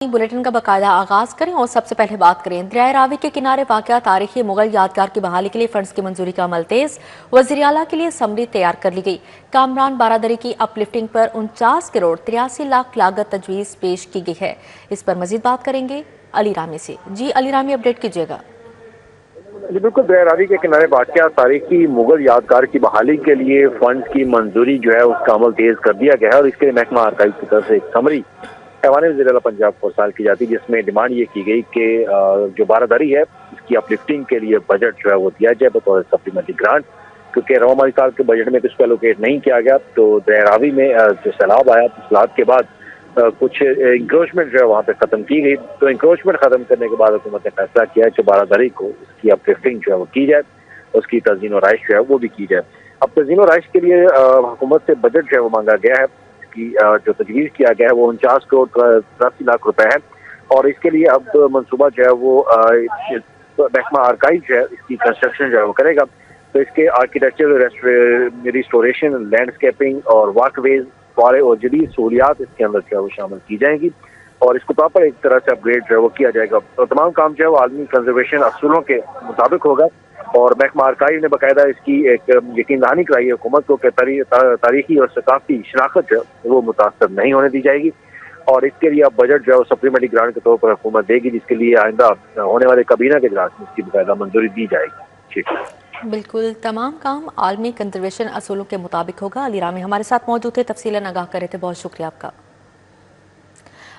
Bulletin का बाकायदा आगाज करें और सबसे पहले बात करें दरिया रावी के किनारे वाक़या तारीखी मुगल यादगार की बहाली के लिए फंड्स की मंजूरी का अमल तेज। वज़ीर आला के लिए समरी तैयार कर ली गई। कामरान बारादरी की अपलिफ्टिंग पर 49 करोड़ 83 लाख लागत तजवीज़ पेश की गई है। इस पर मजीद बात करेंगे अली रामी से। जी अली रामी, अपडेट कीजिएगा। जी बिल्कुल, दरिया रावी के किनारे वाक़या तारीखी मुगल यादगार की बहाली के लिए फंड की मंजूरी जो है उसका अमल तेज कर दिया गया है और इसके लिए महकमा आर्काइव की तरफ से एक समरी ऐवान वज़ीर आला पंजाब को साल की जाती, जिसमें डिमांड ये की गई कि जो बारादरी है इसकी अपलिफ्टिंग के लिए बजट जो है वो दिया जाए बतौर सप्लीमेंट्री ग्रांट, क्योंकि रवा माली साल के बजट में कुछ एलोकेट नहीं किया गया। तो दरिया रावी में जो सैलाब आया, सैलाब के बाद कुछ इंक्रोचमेंट जो है वहाँ पे खत्म की गई। तो इंक्रोचमेंट खत्म करने के बाद हुकूमत ने फैसला किया है कि बारादरी को इसकी अपलिफ्टिंग जो है वो की जाए, उसकी तज़ीन और राइश जो है वो भी की जाए। अब तज़ीन और राइश के लिए हुकूमत से बजट जो है वो मांगा गया है। इसकी जो तजवीज़ किया गया है वो 49 करोड़ 83 लाख रुपए है और इसके लिए अब मनसूबा जो है वो महकमा आर्काइव जो है इसकी कंस्ट्रक्शन जो है वो करेगा। तो इसके आर्किटेक्चर, रिस्टोरेशन, लैंडस्केपिंग और वॉकवेज फौरे और जदीद सहूलियात इसके अंदर जो है वो शामिल की जाएंगी और इसको प्रॉपर एक तरह से अपग्रेड जो है वो किया जाएगा। तो तमाम काम जो है वो आलमी कंजर्वेशन असूलों के मुताबिक होगा और महकमा आर्काइव ने बाकायदा इसकी एक यकीन दहानी कराई है हुकूमत को कि तारीखी और सकाफती शनाख्त जो है वो मुतासर नहीं होने दी जाएगी और इसके लिए अब बजट जो है वो सप्लीमेंट्री ग्रांट के तौर पर हुकूमत देगी, जिसके लिए आइंदा होने वाले काबीना के इजलास में इसकी बाकायदा मंजूरी दी जाएगी। ठीक है, बिल्कुल, तमाम काम आलमी कंजर्वेशन असूलों के मुताबिक होगा। अली रामी हमारे साथ मौजूद थे, तफसीलन आगाह कर रहे थे, बहुत शुक्रिया आपका।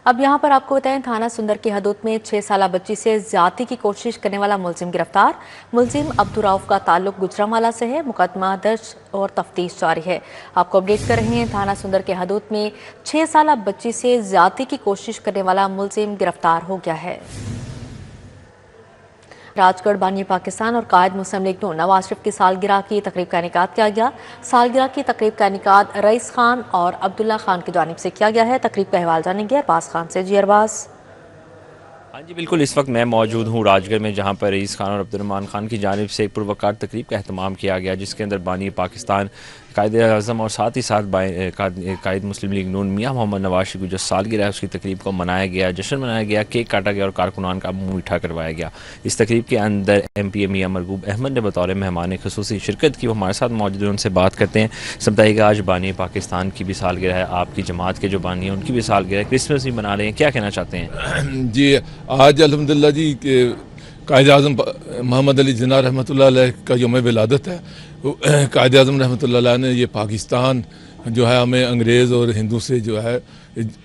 अब यहाँ पर आपको बताएं, थाना सुंदर की हदूद में 6 साला बच्ची से ज्यादती की कोशिश करने वाला मुलजिम गिरफ्तार। मुलजिम अब्दुर्रऊफ का ताल्लुक गुजरांवाला से है। मुकदमा दर्ज और तफ्तीश जारी है। आपको अपडेट कर रहे हैं, थाना सुंदर के हदूद में 6 साला बच्ची से ज्यादती की कोशिश करने वाला मुलजिम गिरफ्तार हो गया है। राजगढ़ बानी पाकिस्तान और कायद मुस्लिम लीग नून नवाज शरीफ की सालगिरह की तकरीब का इनेकाद किया गया। सालगिरह की तकरीब का इनेकाद रईस खान और अब्दुल्ला खान की जानिब से किया गया है। तकरीब का अहवाल जानेंगे अरबाज खान से। जी अरबाज। हाँ जी बिल्कुल, इस वक्त मैं मौजूद हूँ राजगढ़ में, जहाँ पर रईस खान और अब्दुर्रहमान खान की जानिब से एक पुरवकार तकरीब का अहतमाम किया गया, जिसके अंदर बानी पाकिस्तान, कायद आज़म और साथ ही साथ कायद मुस्लिम लीग नून मियाँ मोहम्मद नवाज शरीफ की जो सालगिरह है उसकी तकरीब को मनाया गया, जश्न मनाया गया, केक काटा गया और कारकुनान का मुँह मीठा करवाया गया। इस तकरीब के अंदर MP मियाँ मरगूब अहमद ने बतौर मेहमान ख़ुसूसी शिरकत की। वो हमारे साथ मौजूद हैं, उनसे बात करते हैं। समझाइएगा, आज बानी पाकिस्तान की भी सालगिरह है, आपकी जमात के जो बानी है उनकी भी सालगिरह है, क्रिसमस भी मना रहे हैं, क्या कहना चाहते हैं? जी, आज अल्हम्दुलिल्लाह जी कायद आज़म मोहम्मद अली जिन्ना रहमतुल्लाह अलैह का यौम विलादत है। कायद आज़म रहमतुल्लाह अलैह ने ये पाकिस्तान जो है हमें अंग्रेज़ और हिंदू से जो है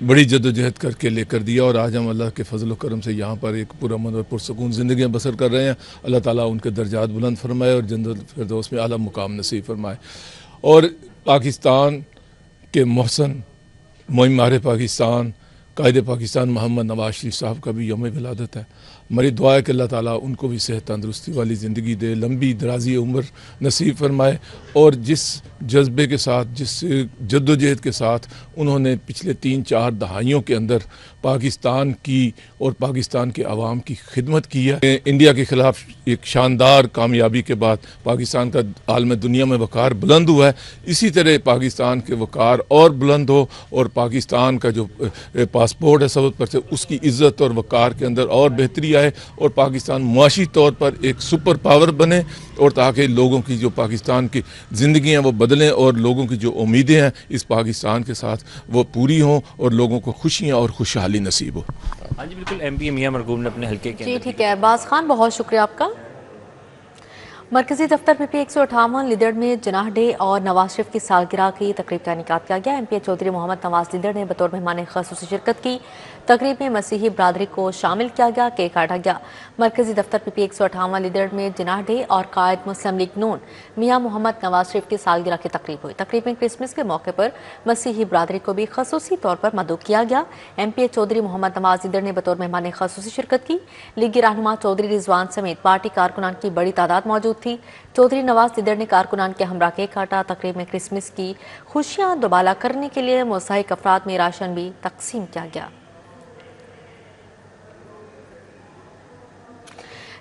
बड़ी जद्दोजहद करके लेकर दिया और आज हम अल्लाह के फजल व करम से यहाँ पर एक पुरअमन और पुरसकून ज़िंदगी बसर कर रहे हैं। अल्लाह ताला उनके दर्जात बुलंद फरमाए और जन्नत फिरदौस में आला मुकाम नसीब फरमाए। और पाकिस्तान के मोहसन मोइमार पाकिस्तान कायद पाकिस्तान मोहम्मद नवाज शरीफ साहब का भी यौम विलादत है। हमारी दुआ है कि अल्लाह ताला उनको भी सेहत तंदरुस्ती वाली ज़िंदगी दे, लंबी दराजी उम्र नसीब फरमाए और जिस जज्बे के साथ, जिस जद्दोजहद के साथ उन्होंने पिछले 3-4 दहाइयों के अंदर पाकिस्तान की और पाकिस्तान के अवाम की खिदमत की है। इंडिया के ख़िलाफ़ एक शानदार कामयाबी के बाद पाकिस्तान का आलम दुनिया में वक़ार बुलंद हुआ है। इसी तरह पाकिस्तान के वक़ार और बुलंद हो और पाकिस्तान का जो पासपोर्ट है सबसे पर से उसकी इज़्ज़त और वक़ार के अंदर और बेहतरी आए और पाकिस्तान मुआशी तौर पर एक सुपर पावर बने और ताकि लोगों की जो पाकिस्तान की ज़िंदगी हैं वो बदलें और लोगों की जो उम्मीदें हैं इस पाकिस्तान के साथ वो पूरी हों और लोगों को खुशियाँ और खुशहाली नसीब हो। हाँ जी बिल्कुल, MP मियाँ मरगूब ने अपने हल्के के जी ठीक है अरबाज खान, बहुत शुक्रिया आपका। मरकजी दफ्तर PP 158 लिदड़ में जनाह डे और नवाज शरीफ की सालगिरह की तकरीब का इनेकाद किया गया। MP चौधरी मोहम्मद नवाज लिदड़ ने बतौर मेहमान ख़ुसूसी शिरकत की। तकरीब में मसीही बरादरी को शामिल किया गया, केक काटा गया। मरकजी दफ्तर PP 158 लिदड़ में जनाह डे और कायद मुस्लिम लीग नून मियाँ मोहम्मद नवाज शरीफ की सालगिरह की तकरीब हुई। तकरीब में क्रिसमस के मौके पर मसीही बरादरी को भी ख़ुसूसी तौर पर मदऊ किया गया। MP चौधरी मोहम्मद नवाज लिदड़ ने बतौर मेहमान ख़ुसूसी शिरकत की। लीगी रहनुमा चौधरी रिजवान समेत पार्टी कारकुनान की बड़ी तादाद मौजूद थी। चौधरी नवाज लिदड़ ने कारकुनान के हमरा केक काटा। तकरीब में क्रिसमस की खुशियां दोबाला करने के लिए मुस्तहिक अफराद में राशन भी तकसीम किया गया।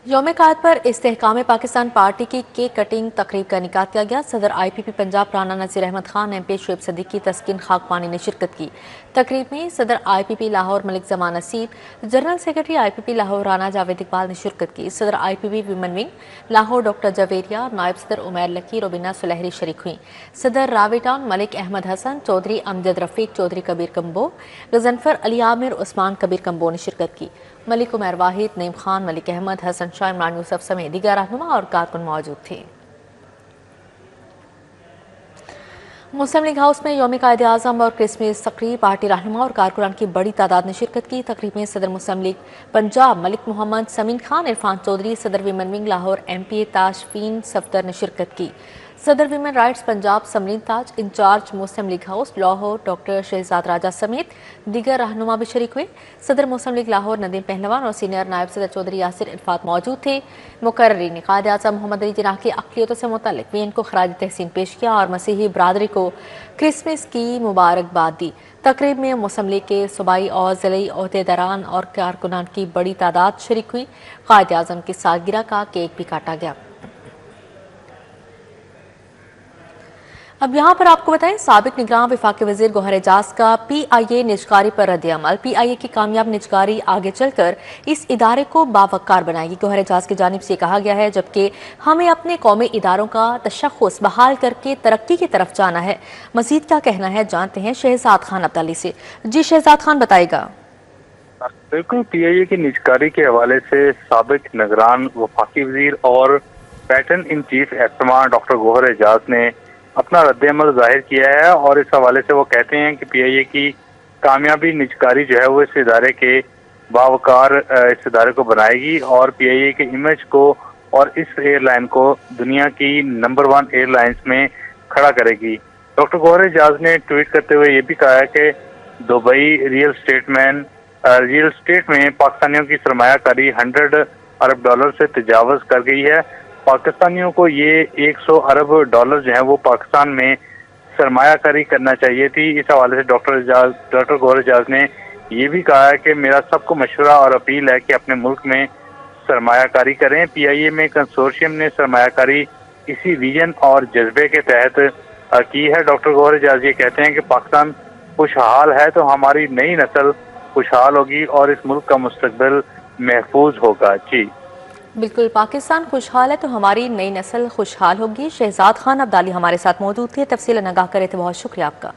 यौम कायद पर इस्तेहकाम पाकिस्तान पार्टी की केक कटिंग तकरीब का इनेकाद किया गया। सदर IPP पंजाब राना नज़ीर अहमद खान, MP शुएब सिद्दीकी, तस्कीन खाकपानी ने शिरकत की। तकरीब में सदर IPP लाहौर मलिक जमान नसीब, general secretary IPP Lahore Rana Javed Iqbal ने शिरकत की। सदर IPP women wing Lahore doctor Javeria, नायब सदर उमैर लकी, रोबिना सुलहरी शरीक हुई। सदर रावेटाउन मलिक अहमद हसन, चौधरी अमजद रफीक, चौधरी कबीर कम्बो, गजनफर अली आमिर, उस्मान कबीर कम्बो ने शिरकत की। मलिक उमैर वाहिद, नईम खान, मलिक अहमद, हसन शाह, इमरान यूसुफ समेत दीगर रहनुमा और कारकुन मौजूद थे। मुस्लिम लीग हाउस में यौम कायद आज़म और क्रिसमस तकरीब पार्टी रहनुमा और कारकुनान की बड़ी तादाद ने शिरकत की। तकरीब में सदर मुस्लिम लीग पंजाब मलिक मोहम्मद समीन खान, इरफान चौधरी, सदर women wing Lahore MP Tashfeen Safdar ने शिरकत की। सदर women rights Punjab Samreen Taj, in charge Muslim League house Lahore doctor Shahzad Raja समेत दीगर रहनुमा भी शरीक हुए। सदर मुस्लिम लीग लाहौर नदीम पहलवान और सीनियर नायब सदर चौधरी यासिर इरफात मौजूद थे। मुकर्रीन ने कायद आज़म मोहम्मद अली जिन्नाह की अक़लियतों से मुतल्लिक़ PN को खराज तहसीन पेश किया और मसीही बरादरी को क्रिसमस की मुबारकबाद दी। तकरीब में मुस्लिम लीग के सूबाई और ज़िलाई ओहदेदारान और कारकुनान की बड़ी तादाद शरीक हुई। कायद आज़म की सालगिरह का केक भी काटा गया। अब यहाँ पर आपको बताएं, साबिक निगरान वफाकी वजीर गौहर एजाज का PIA निजकारी पर रद्द-ए-अमल। PIA की कामयाब निजकारी आगे चलकर इस इदारे को बावकार बनाएगी। गौहर एजाज की जानिब से कहा गया है, जबकि हमें अपने कौमी इदारों का तशख़्ख़ुस बहाल करके तरक्की की तरफ जाना है। मजीद क्या कहना है जानते हैं शहजाद खान अब्दाली से। जी शहजाद खान बताएगा। बिल्कुल, PIA की निजकारी के हवाले से साबिक निगरान वफाकी वजीर और पैटर्न इन चीफ एहतमाम डॉक्टर गौहर एजाज ने अपना रद्द-ए-अमल जाहिर किया है और इस हवाले से वो कहते हैं कि PIA की कामयाबी निजकारी जो है वो इस इदारे के बावकार इस इदारे को बनाएगी और PIA के इमेज को और इस एयरलाइन को दुनिया की नंबर 1 एयरलाइंस में खड़ा करेगी। डॉक्टर गौहर एजाज ने ट्वीट करते हुए ये भी कहा है कि दुबई रियल स्टेट में पाकिस्तानियों की सरमायाकारी $100 अरब से तजावज़ कर गई है। पाकिस्तानियों को ये $100 अरब जो है वो पाकिस्तान में सरमायाकारी करना चाहिए थी। इस हवाले से डॉक्टर गौहर एजाज ने ये भी कहा है कि मेरा सबको मशवरा और अपील है कि अपने मुल्क में सरमायाकारी करें। PIA में कंसोर्शियम ने सरमायाकारी इसी विजन और जज्बे के तहत की है। डॉक्टर गौहर एजाज ये कहते हैं कि पाकिस्तान खुशहाल है तो हमारी नई नस्ल खुशहाल होगी और इस मुल्क का मुस्तकबिल महफूज होगा। जी बिल्कुल, पाकिस्तान खुशहाल है तो हमारी नई नस्ल खुशहाल होगी। शहजाद खान अब्दाली हमारे साथ मौजूद थे, तफसील आगाह करे थे, बहुत शुक्रिया आपका।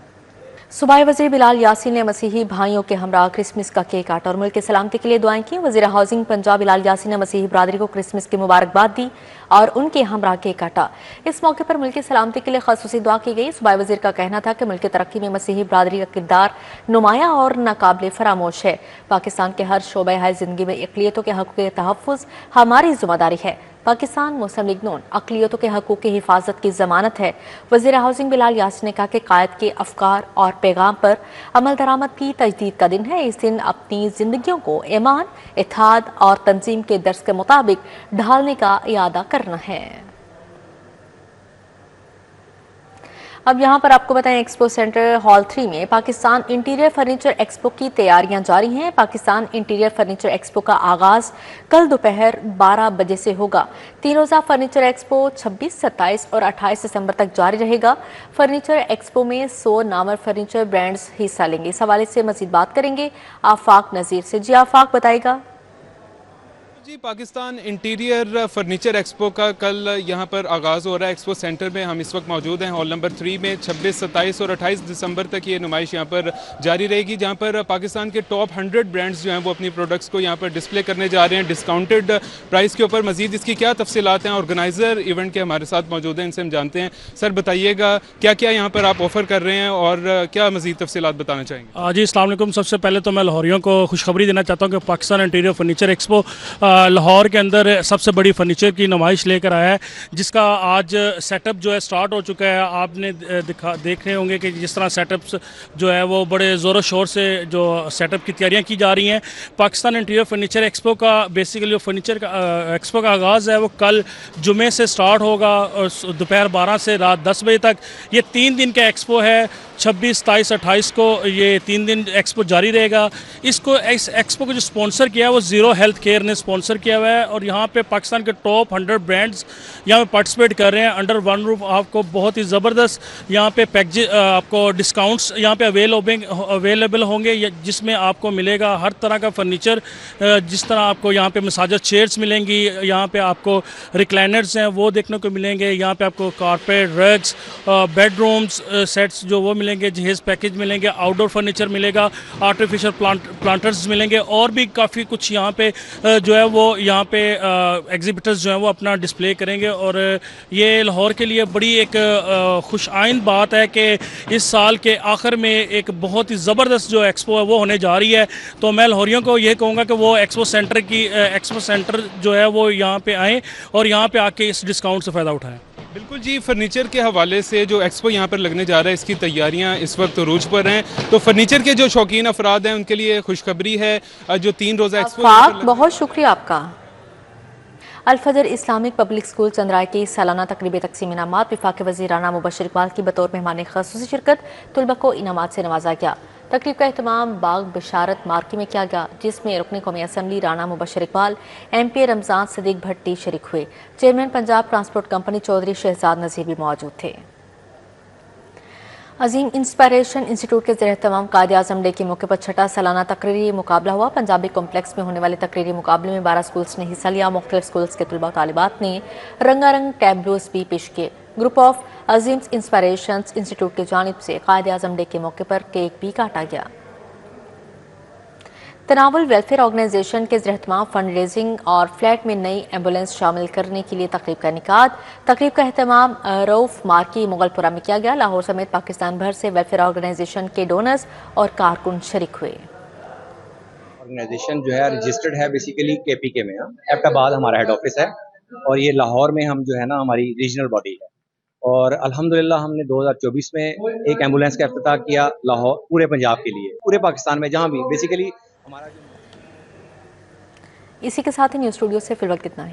सूबाई वज़ीर बिलाल यासीन ने मसीही भाइयों के हमरा क्रिसमस का केक काटा और मुल्क की सलामती के लिए दुआएं की। वज़ीर हाउसिंग पंजाब बिलाल यासीन ने मसीही बरादरी को क्रिसमस की मुबारकबाद दी और उनके हमरा केक काटा। इस मौके पर मुल्क की सलामती के लिए ख़ुसूसी दुआ की गई। सूबाई वज़ीर का कहना था कि मुल्क की तरक्की में मसीही बरादरी का किरदार नुमाया और नाकाबिले फरामोश है। पाकिस्तान के हर शोबे हाय ज़िंदगी में अक़लियतों के हक़ के तहफ़्फ़ुज़ हमारी ज़िम्मेदारी है। पाकिस्तान मुस्लिम लीग नून अक़लियतों के हकूक़ की हिफाजत की ज़मानत है। वज़ीर हाउसिंग बिलाल यासीन ने कहा कि कायद के अफ़कार और पैगाम पर अमल दरामद की तजदीद का दिन है। इस दिन अपनी ज़िंदगियों को ईमान, इत्तेहाद और तंजीम के दर्स के मुताबिक ढालने का इरादा करना है। अब यहाँ पर आपको बताएं, एक्सपो सेंटर हॉल 3 में पाकिस्तान इंटीरियर फर्नीचर एक्सपो की तैयारियां जारी हैं। पाकिस्तान इंटीरियर फर्नीचर एक्सपो का आगाज कल दोपहर 12 बजे से होगा। 3 रोज़ा फर्नीचर एक्सपो 26, 27 और 28 दिसंबर तक जारी रहेगा। फर्नीचर एक्सपो में 100 नामवर फर्नीचर ब्रांड्स हिस्सा लेंगे। इस हवाले से मजीद बात करेंगे आफाक नज़ीर से। जी आफाक बताएगा। जी, पाकिस्तान इंटीरियर फर्नीचर एक्सपो का कल यहाँ पर आगाज़ हो रहा है। एक्सपो सेंटर में हम इस वक्त मौजूद हैं, हॉल नंबर 3 में। 26, 27 और 28 दिसंबर तक ये नुमाइश यहाँ पर जारी रहेगी, जहाँ पर पाकिस्तान के टॉप 100 ब्रांड्स जो हैं वो अपनी प्रोडक्ट्स को यहाँ पर डिस्प्ले करने जा रहे हैं डिस्काउंटेड प्राइस के ऊपर। मजीद इसकी क्या तफसीलात हैं, ऑर्गेनाइज़र इवेंट के हमारे साथ मौजूद हैं, इनसे हम जानते हैं। सर बताइएगा क्या क्या यहाँ पर आप ऑफ़र कर रहे हैं और क्या मजीद तफसीलात बताना चाहेंगे? जी अस्सलाम वालेकुम। सबसे पहले तो मैं लाहौरियों को खुशखबरी देना चाहता हूँ कि Pakistan interior furniture expo Lahore के अंदर सबसे बड़ी फर्नीचर की नुमाइश लेकर आया है, जिसका आज सेटअप जो है स्टार्ट हो चुका है। आपने देख रहे होंगे कि जिस तरह सेटअप्स जो है वो बड़े ज़ोरों शोर से जो सेटअप की तैयारियां की जा रही हैं। पाकिस्तान इंटीरियर फर्नीचर एक्सपो का बेसिकली जो फर्नीचर का एक्सपो का आगाज़ है वो कल जुमे से स्टार्ट होगा और दोपहर 12 से रात 10 बजे तक। ये 3 दिन का एक्सपो है। 26, 27, 28 को ये 3 दिन एक्सपो जारी रहेगा। इस एक्सपो को जो स्पॉन्सर किया है वो ज़ीरो हेल्थ केयर ने स्पॉन्सर स्पॉन्सर किया हुआ है और यहाँ पे पाकिस्तान के टॉप 100 ब्रांड्स यहाँ पे पार्टिसिपेट कर रहे हैं अंडर वन रूफ। आपको बहुत ही ज़बरदस्त यहाँ पे पैकेज आपको डिस्काउंट्स यहाँ पे अवेलेबल होंगे, जिसमें आपको मिलेगा हर तरह का फर्नीचर। जिस तरह आपको यहाँ पे मसाजर चेयर्स मिलेंगी, यहाँ पे आपको रिक्लाइनर्स हैं वो देखने को मिलेंगे, यहाँ पे आपको कारपेट, रग्स, बेडरूम्स सेट्स जो वो मिलेंगे, जहेज़ पैकेज मिलेंगे, आउटडोर फर्नीचर मिलेगा, आर्टिफिशियल प्लांटर्स मिलेंगे और भी काफ़ी कुछ यहाँ पे जो है वो यहाँ पे एग्जिबिटर्स जो हैं वो अपना डिस्प्ले करेंगे। और ये लाहौर के लिए बड़ी एक खुश आइंद बात है कि इस साल के आखिर में एक बहुत ही ज़बरदस्त जो एक्सपो है वो होने जा रही है। तो मैं लाहौरियों को ये कहूँगा कि वो एक्सपो सेंटर जो है वो यहाँ पे आएँ और यहाँ पे आके इस डिस्काउंट से फ़ायदा उठाएँ। बिल्कुल जी, फर्नीचर के हवाले से जो एक्सपो यहाँ पर लगने जा रहा है इसकी तैयारियाँ इस वक्त रूज पर हैं। तो फर्नीचर के जो शौकीन अफराद हैं उनके लिए खुशखबरी है, जो 3 रोज़ा एक्सपो। बहुत शुक्रिया आपका। अल-फजर इस्लामिक पब्लिक स्कूल चंद्राय की सालाना तकरीब तकसीम इनामात वफाक वज़ीर राना मुबश्शिर इकबाल की बतौर मेहमान ख़ुसूसी शिरकत तलबा को इनामात से नवाजा गया। तकरीब का एहतमाम बाग बशारत मार्की में किया गया, जिसमें रुकन कौमी असम्बली राना मुबश्शिर इकबाल, MP रमज़ान सदीक भट्टी शरीक हुए। Chairman Punjab transport company Chaudhry Shahzad Nazir भी मौजूद थे। अजीम इंस्पायरेशन इंस्टीट्यूट के ज़रिए तमाम कायदे आज़म डे के मौके पर छठा सालाना तकरीरी मुकाबला हुआ। पंजाबी कॉम्प्लेक्स में होने वाले तकरीरी मुकाबले में 12 स्कूल्स ने हिस्सा लिया। मुख्तलिफ स्कूल्स के तलबा तालिबात ने रंगारंग टैब्लोस भी पेश किए। Group of Azeem inspiration institute की जानिब से कायदे आज़म डे के मौके पर केक भी काटा गया। तनावुल वेलफेयर ऑर्गेनाइजेशन के ज़रिए फंड रेजिंग और फ्लैट में नई एम्बुलेंस शामिल करने के लिए तकरीब का इनेकाद। तकरीब का एहतमाम रऊफ मार्की मुगलपुरा में किया गया। लाहौर समेत पाकिस्तान भर से वेलफेयर ऑर्गेनाइजेशन के डोनर्स और कारकुन शरीक हुए। ऑर्गेनाइजेशन जो है रजिस्टर्ड है बेसिकली KPK में, एबटाबाद हमारा हेड ऑफिस है और ये लाहौर में हम जो है ना हमारी रीजनल बॉडी है। और अल्हम्दुलिल्लाह हमने 2024 में एक एम्बुलेंस का इफ्तिताह किया लाहौर पूरे पंजाब के लिए, पूरे पाकिस्तान में जहाँ भी बेसिकली हमारा। इसी के साथ ही न्यूज़ स्टूडियो से फिलहाल कितना ही।